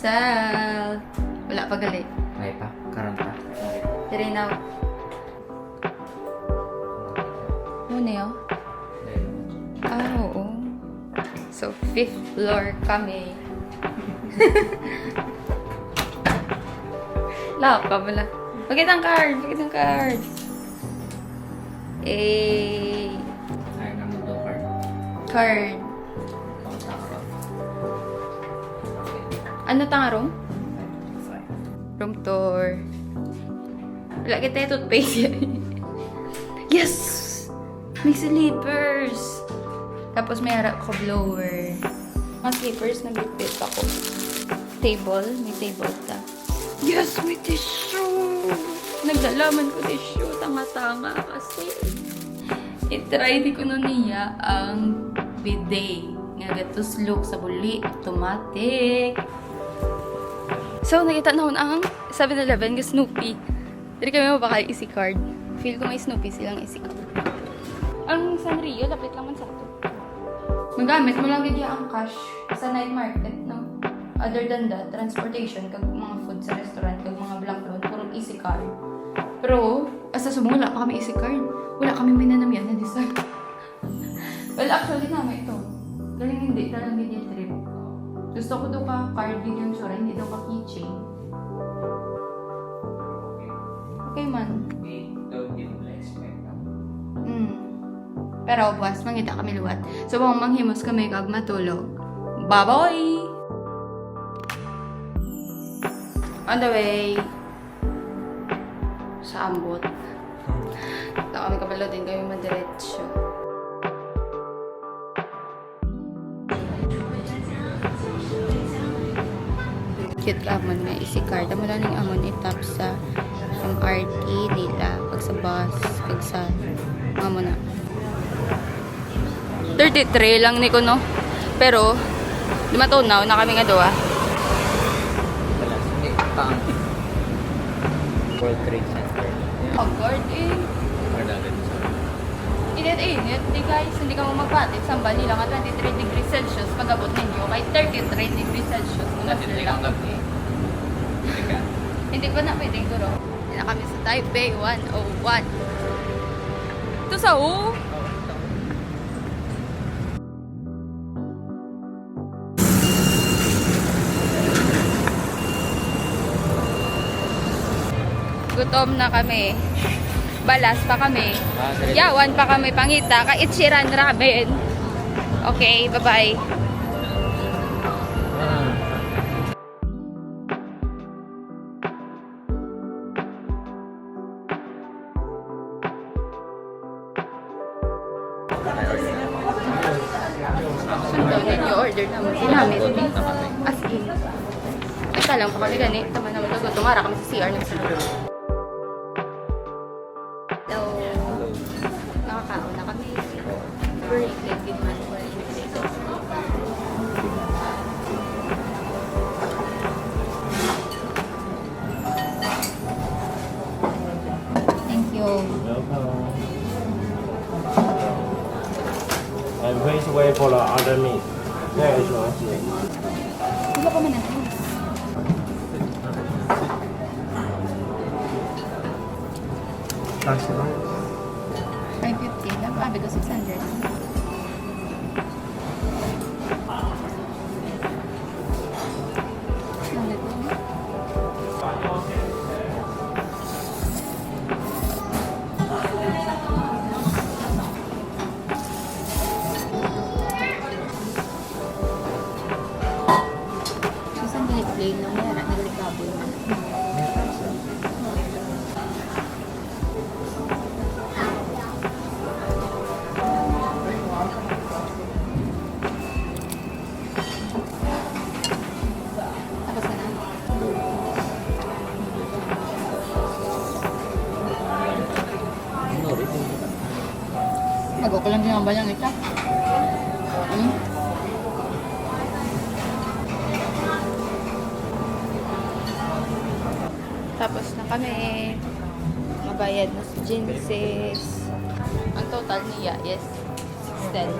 Almusal. Wala pa gali. Ay pa, karon pa. Dire na. Muna yun? Ah, oo. So, 5th floor kami. Laka pala. Pakita ang card. Pakita ang card. Eh. Ay na mo do card. Card. Pangtaro. Ano tanga room? Room tour. Wala kita yung toothpaste yan. Yes! May slippers! Tapos may harap ko blower. Mga slippers, nag-bit ako. Table. May table ta. Yes! May tissue! Nagdalaman ko tissue. Tanga-tanga kasi. I-try di ko nun niya ang bidet. Nga gatos look sa buli. Automatic. So, nakita na ang 7-Eleven ng Snoopy. Dari kami mabakal easy card. Feel ko may Snoopy silang easy card. Ang Sanrio, lapit lang man sa ito. Magamit mo lang gaya ang cash sa night market, no? Other than that, transportation, kag mga food sa restaurant, kag mga blank loan, puro easy card. Pero, asa sumula pa kami easy card. Wala kami minanamyan na design. Well, actually naman ito. Galing hindi, talagang hindi trip. Gusto ko daw ka card din yung sura, hindi daw ka keychain. Okay man. Pero buwas, mangita kami luwat. So, bang manghimos kami kag matulog. Bye-bye! On the way. Sa ambot. Ito kami kabalo din kami madiretso. Cute ka amon may easy card. Amo lang yung amon itap sa MRT nila. Pag sa bus, pag sa amo na. 33 lang ni ko, no? Pero, lumatunaw na kami nga doa. Wala, hindi pang World Trade Center. Pag-guard eh. Init. Di guys, hindi ka mo magpatik. Sambal nila nga 23 degrees Celsius. Pag-abot ninyo, kay 33 degrees Celsius. Hindi ka gabi. Hindi ka. Hindi ko na pwede guro. Hindi na kami sa Taipei 101. Ito sa U. Gutom na kami. Balas pa kami. Yawan pa kami pangita. Kaichiran ramen. Okay, bye-bye. Sundan ninyo order naman. Sinamit. As in. Ito lang pa kami ganit. Tama naman ito. Tumara kami sa CR ng sunod. Nakakaon na kami. Break with my Thank you. And please wait for the other meat. There is one. Wala pa man natin. That's it. 550 lang. Sabi ko 600. Plain lang yan. Naglikabo naman. Tapos na na. Mag-okay lang din ang balang ito. Tapos na kami. Mabayad na sa Jinses. Ang total niya is 610.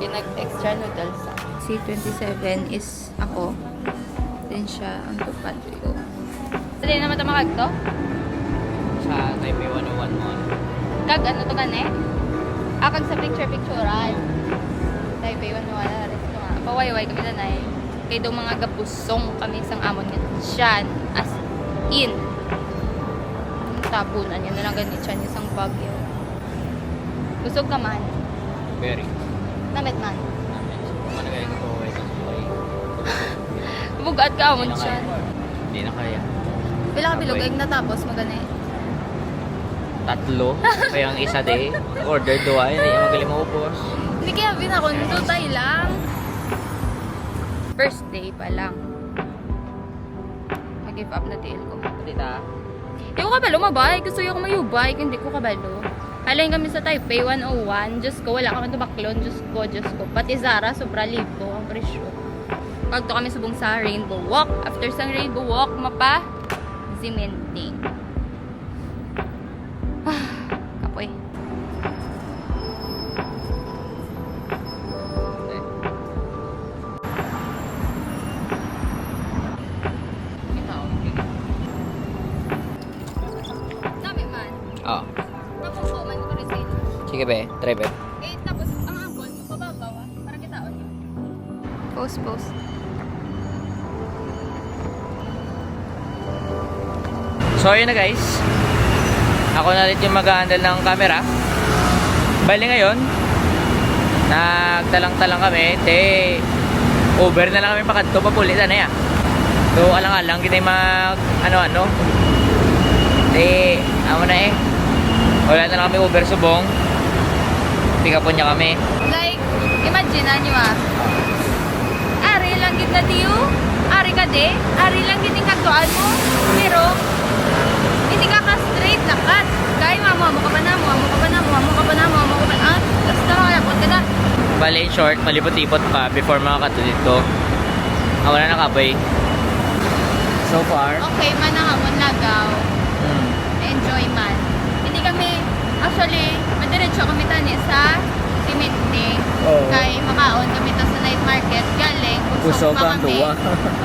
Kaya nag-extra noodles. C27 is ako. din siya ang tupad ko. Dali naman ito makagto? Sa Taipei 101 Mall. Kag ano to gani? Kag sa picture-picturean. Taipei 101 na rin ito nga. Pawayway kami nanay. Kaya daw mga gapusong kami isang amon nga siyan. As in. Tapunan yun na lang ganit siya isang bagyo. Busog ka man. Very. Namit man. Managay ko po sa buhay. Bugat ka amon siya. Hindi na kaya. Pila ka bilog, ay natapos magani. 3. Kaya ang isa day. Order 2. Hindi yung magaling maupos. Hindi kaya binakon, lang. First day pa lang. Mag-give up na tail ko. Dita. Hindi ko kabalo mabay. Gusto ko mayubay. Hindi ko kabalo. Halayin kami sa Taipei 101. Diyos ko, wala kami tubaklon. Diyos ko. Pati Zara, sobra libo ang presyo. Pagto kami subong sa Rainbow Walk. After sa Rainbow Walk, mapa Zimenting. Kapoy. Dami man. Oo. Napupo man ko rin sa'yo. Sige be. Try be. Eh, tapos, ang angkol, mababaw para kitaon niyo. Post. So yun na guys. Ako na rin yung mag-handle ng camera. Bali ngayon, nagtalang-talang kami. Over na lang kami pakadto. Papulitan na yan. So alang-alang kita yung mag ano-ano. Amo na eh. Wala na lang kami Uber subong. Pick up niya kami. Like, imagine nyo Ari lang gid na diyo. Ari ka de. Ari lang gid yung kagtuan mo. Pero, hindi ka ka-straight na cut. Kaya amo ka pa na mo. Basta makayapot ka na. Bali in short, malipot-ipot pa before makakato dito. Ako na nakapoy. So far. Okay man ang amon lagaw. Hmm. Enjoy man. Hindi kami, actually, madiretso kami tani sa Siminting. Oo. Kay makaon kami ta sa night market. Galing, Puso busog pa pa ang kami. duwa.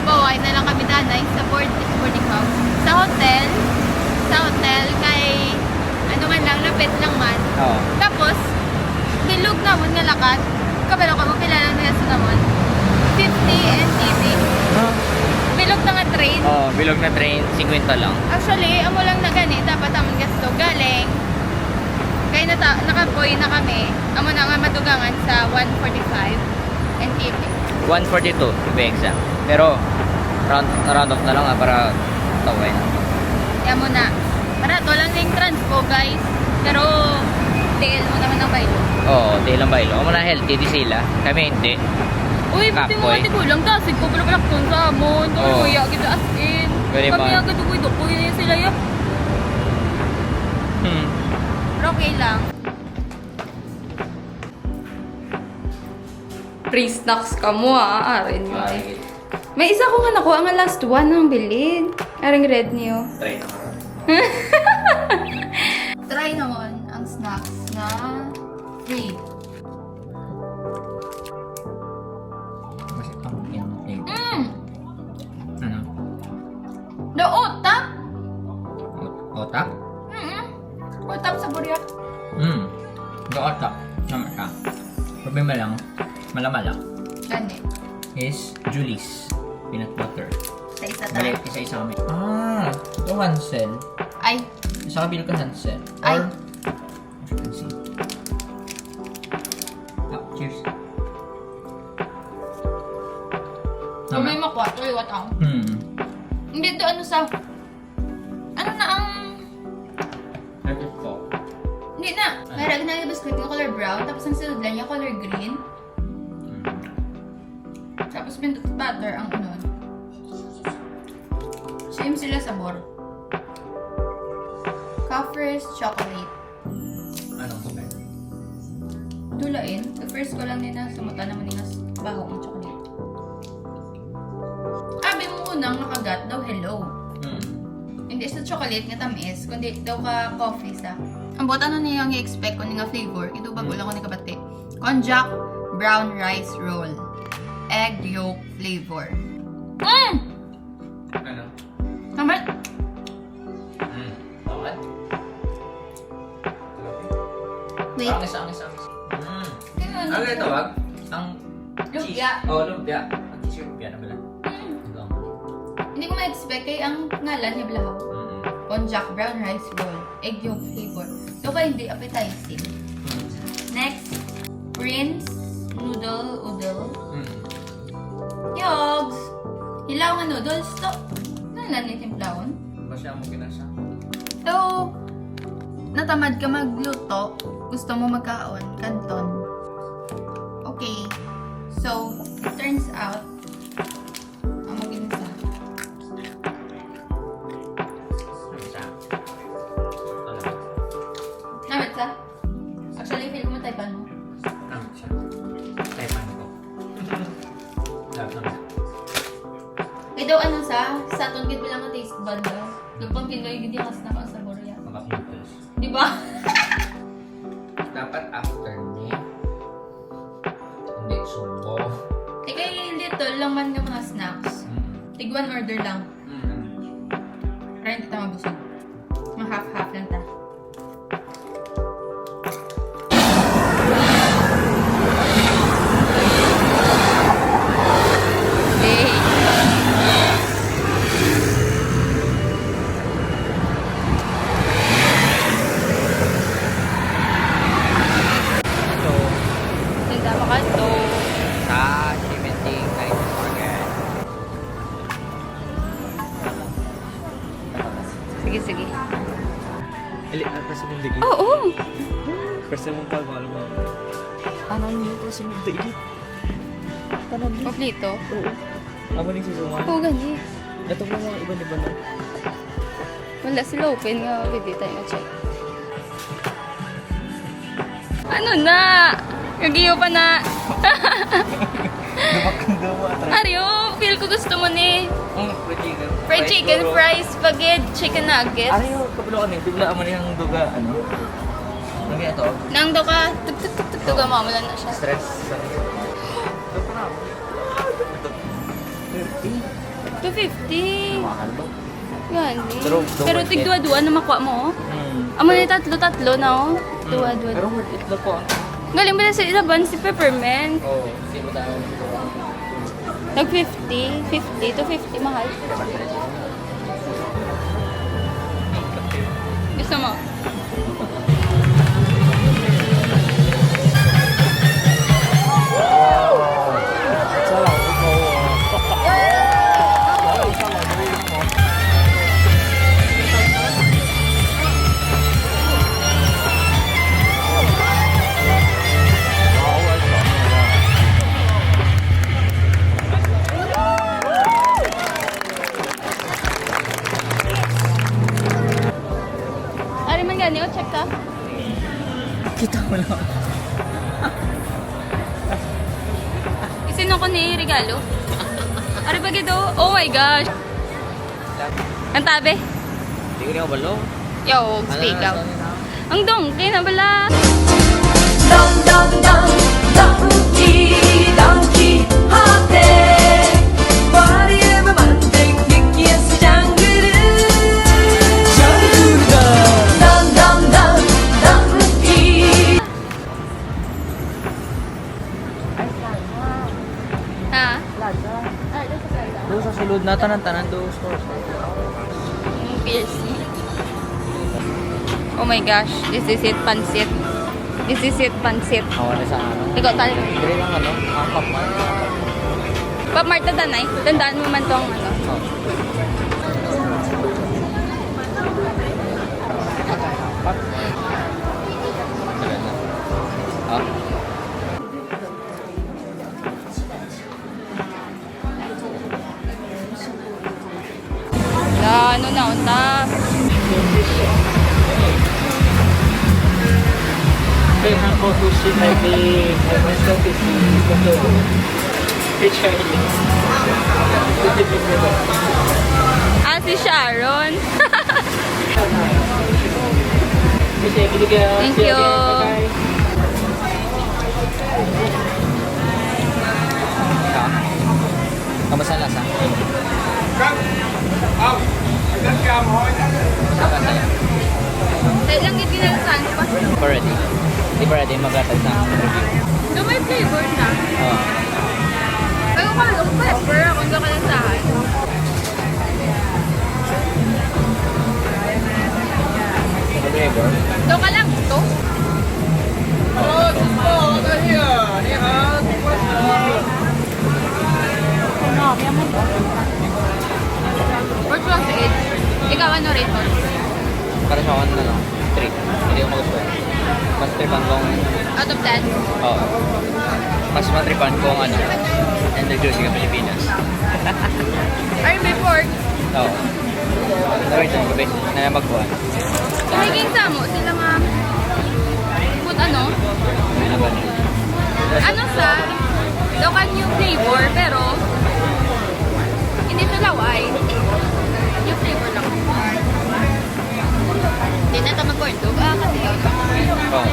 Mabaway na lang kami tanay sa boarding house. Sa hotel, kay ano man lang, lapit lang man. Oo. Tapos, bilog namon nga lakat. Kabalo ka mo kilala nila sa namon. 50 NTV. Huh? Bilog na nga train. Oo, bilog na train, 50 lang. Actually, amo lang na gani, dapat amon gasto galing. Kaya nakapoy na kami. Amo na nga madugangan sa 145 NTV. 142 to be exact. Pero, round off na lang para tawin. Amo na. Barato lang yung transpo, guys. Pero, TL mo naman ang baylo. Oo, di lang baylo. Ako na healthy, di sila. Kami hindi. Uy, pati mo Kapoy. mati ko lang. Tasig ko pala palakton sa amon. Oo. Kami kuya, kita as in. Very Kami bad. agad ukoy-dukoy na sila yap. Pero okay lang. Free snacks ka mo arin mo. May isa ko nga nakuha nga last one ng bilid. Aring red niyo. Try na. Try naman ang snacks na free. Kasi pang yan. Ano? The otak? Otak? Otak sa buryak. The otak. Nama ka. Problema lang, malamala Gani. is Julie's peanut butter. Sa isa Balik, tayo. isa-isa kami. Ito Hansel. Ay, Isa kabil ka Hansel. Ay. Or, as you can see. Cheers. kung may makuha, tuloy what ang. Hindi to ano sa... Ano na ang... Let it go. Hindi na. Mayroon na yung biscuit ng color brown, tapos ang sunod lang yung color green. Tapos pindot butter ang unon. Same sila sabor. Coffers chocolate. Anong sabi? Dulain. The first ko lang din na sumutan naman nila baho ang chocolate. Abi mo unang nakagat daw hello. Hindi sa chocolate nga tamis, kundi daw ka coffee sa. Ang buot ano niya yung i-expect ko nga flavor, ito bago lang ko ni kabate. Konjac brown rice roll. Egg yolk flavor. Wait. Angis. Ano yung tawag? Ang Lumpia. cheese. Oh, lumpia. Ang cheese lumpia na pala. Ito. Hindi ko ma-expect kay ang ngalan niya blahaw. Konjac brown rice ball. Egg yolk flavor. Ito ba hindi appetizing? Next, Prince Noodle. Yogs! Hilaw nga noodles to. Nalan ni timplawon. Masya mo kinasa. So, natamad ka magluto, gusto mo magkaon, kanton. Okay. So, it turns out, ang maginisa. Namit sa? Actually, feel ko mataypan mo. Namit siya. Taipan ko. Namit. Kaya daw ano sa atong gid bilang ang taste bud daw. Lupang Pinoy gid yung kas na sa Korea. Mga pimples. Di ba? Dapat after ni. Hindi subo. Eh kay little lang man ng mga snacks. Tig one order lang. Para hindi tayo mabusog. Mga half-half lang ta. Ito. Tinda mo ka to. Sa Chimenting Night Market. Sige. Ili, kasi mong digit. Oo. Kasi mong pagmahal mo. Ano niyo? Kasi mong digit. Tanong mo. Kompleto? Oo. Amo ning susuman. Oo, gani. Ito mo mga iba na. Wala sila open nga. Pwede tayo na-check. Ano na? Kagiyo pa na. Napakanda mo atras. Aryo, feel ko gusto mo ni. Fried chicken. Fried chicken, fries, spaghetti, chicken nuggets. Ano yung kabilo ka ning? Bigla mo niyang duga, ano? Ano ito? Nang do ka, tuk mamulan na siya. Stress. Ito pa na. 250. Mahal ba? Gani. Pero Pero tig duwa na makuha mo. Amo na tatlo na oh. Duwa. Pero worth it lang po. Galing ba na sa ilaban si Peppermint? Oo. Hindi mo tayo. Nag 50 to 50 mahal. Gusto mo? Ari man gani o check ta. Kita mo lang. Isino ko ni regalo. Ari ba gito? Oh my gosh. Ang tabi. Hindi ko niya kabalo. Yo, speak out. Ang dongki na bala. Ha? Doon sa sulod na tanan doon stores. Piercing. Oh my gosh, this is it, pansit. This is it, pansit. Ako na sa ano. Ikaw tayo. Hindi lang ano. Ang kapal. Pap Marta tanay, tandaan mo man tong ano. Ah. Ano na, unta. Hey, ako sushi may big. May sushi. Picture Ah, si Sharon. Thank you. Kamusta ang lasa? Dahil lang yung pinalasan, di ba? Already. Di ba ready? pwede mag-atag sa review. So, may flavor na. Oo. Pero kung pepper, kung doon ka nasahan. Flavor. Doon ka lang ito. What's wrong sa it? Ikaw ano rate mo? Para sa akin na lang. 3. Hindi ko magustuhan. Mas tripan kong... Out of 10? Oo. Mas matripan kong ano. And the juicy ka Pilipinas. Ay, may pork. Oo. Nawait ang gabi. Na magkuhan. Kumiging sa mo, sila nga put ano? Ano ba niya? Ano sa local yung flavor, pero hindi siya laway. Yung flavor lang. Hindi na ito mag-corn dog. Kasi yun. Oo.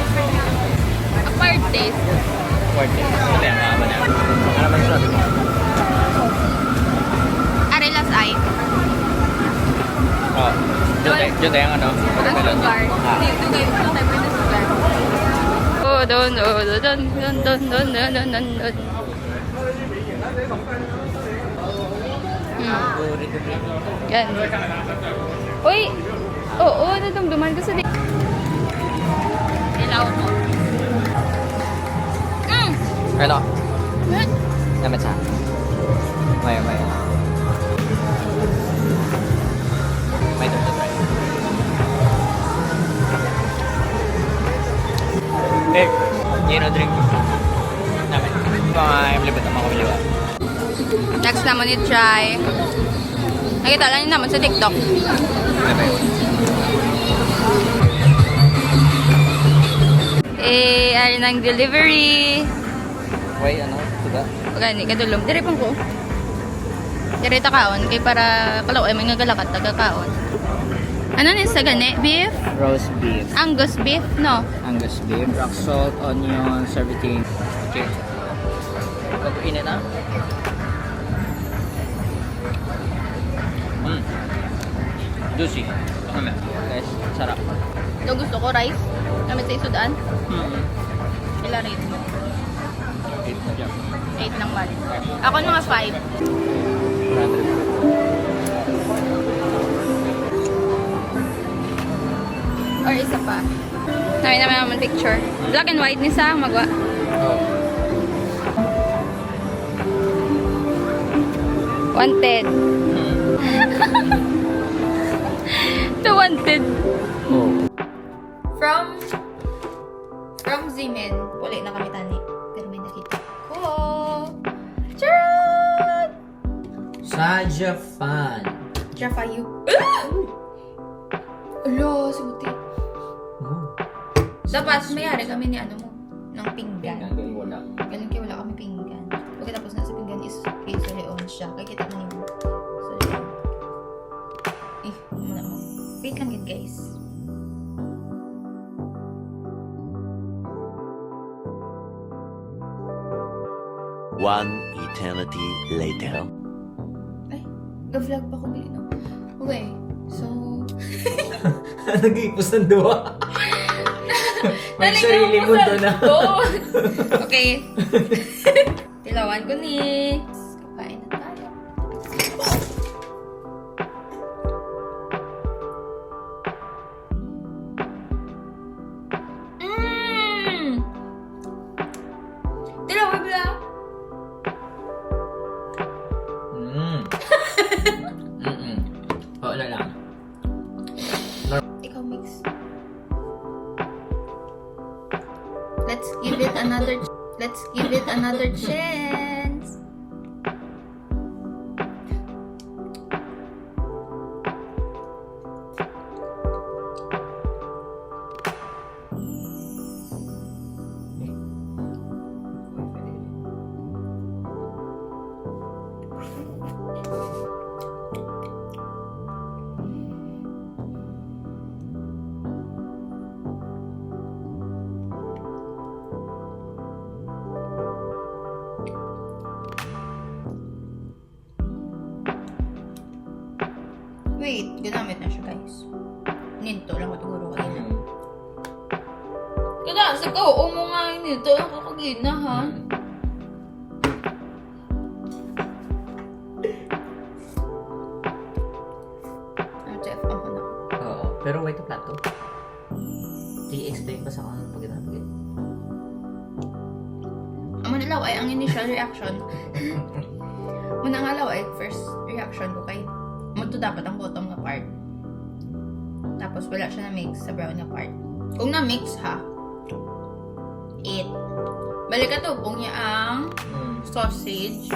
Acquired taste. 40. Ito yung mga na. Ano naman sabi mo? Arelas ay. Oo. Diyan tayo ang ano? Ang sugar. Ah. Ito kayo ito tayo pwede sugar. Oh, don. Yan. Uy! Oo, nadumduman ko sa di... Ilaw mo. Ano? What? Naman sa? Maya. May ito try. Eh, yun o drink. Namin. Mga libot naman kami liwa. Next naman i-try. Nakita lang yun naman sa TikTok. Ano ba yun? Ay ng delivery. Why, ano? Tuga? Pagani, kadulong. Dire pang ko. Dire takaon. Kay para kalaw ay may nagalakat tagakaon. Ano ni sa gani? Beef? Roast beef. Angus beef, no? Angus beef. Rock salt, onion, serving. Okay. Pag-init na? Juicy. Ano? Guys, sarap. Ito gusto ko, rice. Gamit sa isudaan. Ilan rate mo? 8 na dyan. 8 lang bali. Ako mga 5. 100. Or isa pa. Namin naman picture. Black and white ni sa magwa. Oh. Wanted. The wanted. Oh. From Zemen. Uli na kami tani. Pero may nakita ko. Charot! Saja fan. Jaffa you. Alo, suti. Dapat mayari kami ni ano mo. Ng pinggan. Galing wala. Galing kayo wala kami pinggan. Okay, tapos nasa pinggan is kay Sa Leon siya. Kaya kita mo niyo. Sa Leon. Muna mo. Wait lang yun, guys. One eternity later. Ay, ga-vlog pa ko dito. Okay, so... Nag-iipos ng duwa. May Nalikaw sarili ko mo sa doon na. phone. Okay. Tilawan ko ni... Kapain na tayo. Tilawan mo lang. Oo na lang. Ikaw mix. Let's give it another chance. Wait, ginamit na siya, guys. Ninto lang ko siguro kanina. Kaya, Pagka-oo mo nga yun ito. Nakakagina ha. Chef, ako na. Oo. Pero wait na plato. I-explain pa sa kanila pag ginagawin. Ang manalaw ay ang initial reaction. Munang alaw ay first reaction ko kay muto dapat ang bottom nga part. Tapos wala siya na mix sa brown nga part. Kung na mix ha, eat. Balik ka tubong niya ang sausage.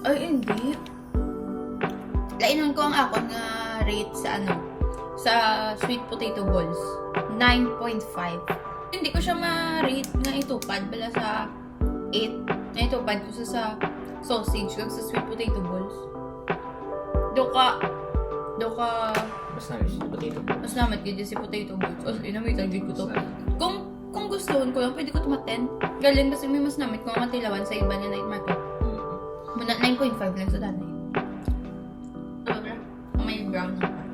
Ay, hindi. Lainon ko ang akon nga rate sa sa sweet potato balls. 9.5. Hindi ko siya ma-rate nga itupad bala sa 8. Na itupad ko sa sausage kag sa sweet potato balls. Doka Mas na-wish. Potato. mas namat gid si potato balls. As inamitan gid ko to. Kung gustuhon ko lang, pwede ko tumaten. Galing kasi may mas namit ko matilawan sa iba niya night market. Muna 9.5 lang sa danay. May brown na part.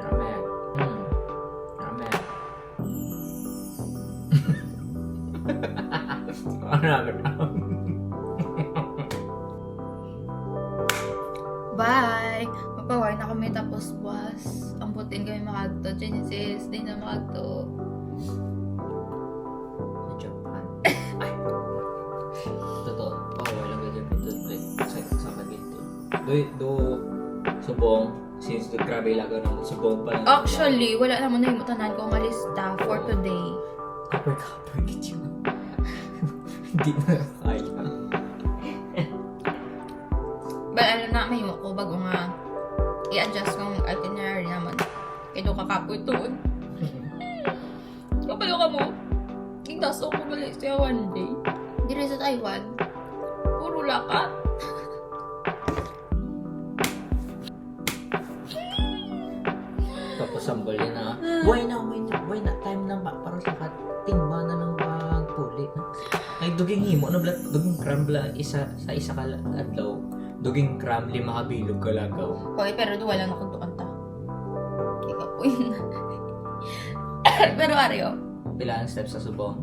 Amen. Amen. Bye! Mapawar na kami tapos buwas. Amputin kami makagto. Genesis, di na makagto. Japan. Ay. Totoo. Bawal lang ganyan ito. Sa pagito. Do subong. Since the grabe laga ng subong pa lang. Actually, wala naman na yung mutanan ko ang lista for today. Kapag git yun. Hindi na kaya. But alam na, may ko bago nga i-adjust ng itinerary naman. Kaya doon kakapoy tuon. Kapalo ka mo. Igdaso ko balik siya one day. Di rin sa Taiwan. Puro lakat. Tapos sambal yun na. Why na? Time na ba? Para sa katingba na ng pagpuli. Ay, duging himo na blat. Duging kram bla isa sa isa ka adlaw. Duging kram 5 ka bilog kalagaw. Okay, pero doon wala nakagtukan ta. Ikapoy na. Pero Ario, Pila ang steps sa subong?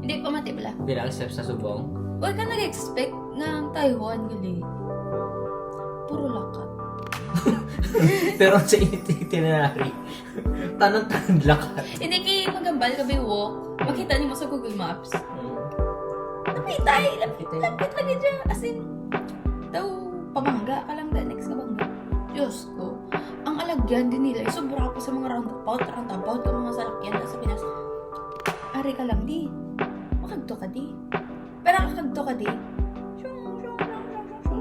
hindi pa matibla. Pila ang steps sa subong? Huwag ka nag-expect na ang Taiwan gali. Puro lakat. Pero sa itinerary, tanong lakat. Hindi kayo magambal ka ba walk. Makita niyo mo sa Google Maps. Lapit lagi dyan. As in, daw, pabangga ka lang dahil next na bangga. Diyos ko, ang alagyan din nila, sobra pa sa mga roundabout ka mga salakyan na sa Pinas. Ari ka lang di. Makagto ka di. Pero kakagto ka di.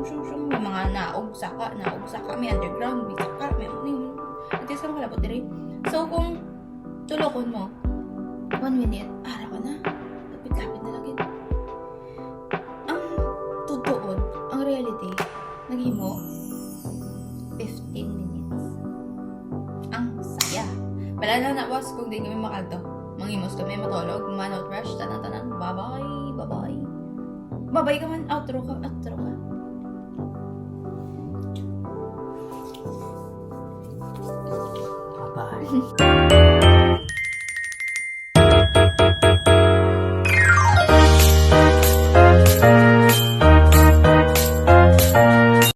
Shung. May mga naog saka, may underground, may saka, may ano. Ito sa mga kalabot dire. So, kung tulokon mo, 1 minute, ara ka na. Lapit-lapit na lagi. Ang tutuon, ang reality, naghimo 15 minutes. Ang saya. Wala na nawas kung di kami makagto. Manghimos kami, matulog, manout rush, tanan-tanan. Bye-bye. Bye-bye ka man, outro ka. Bye.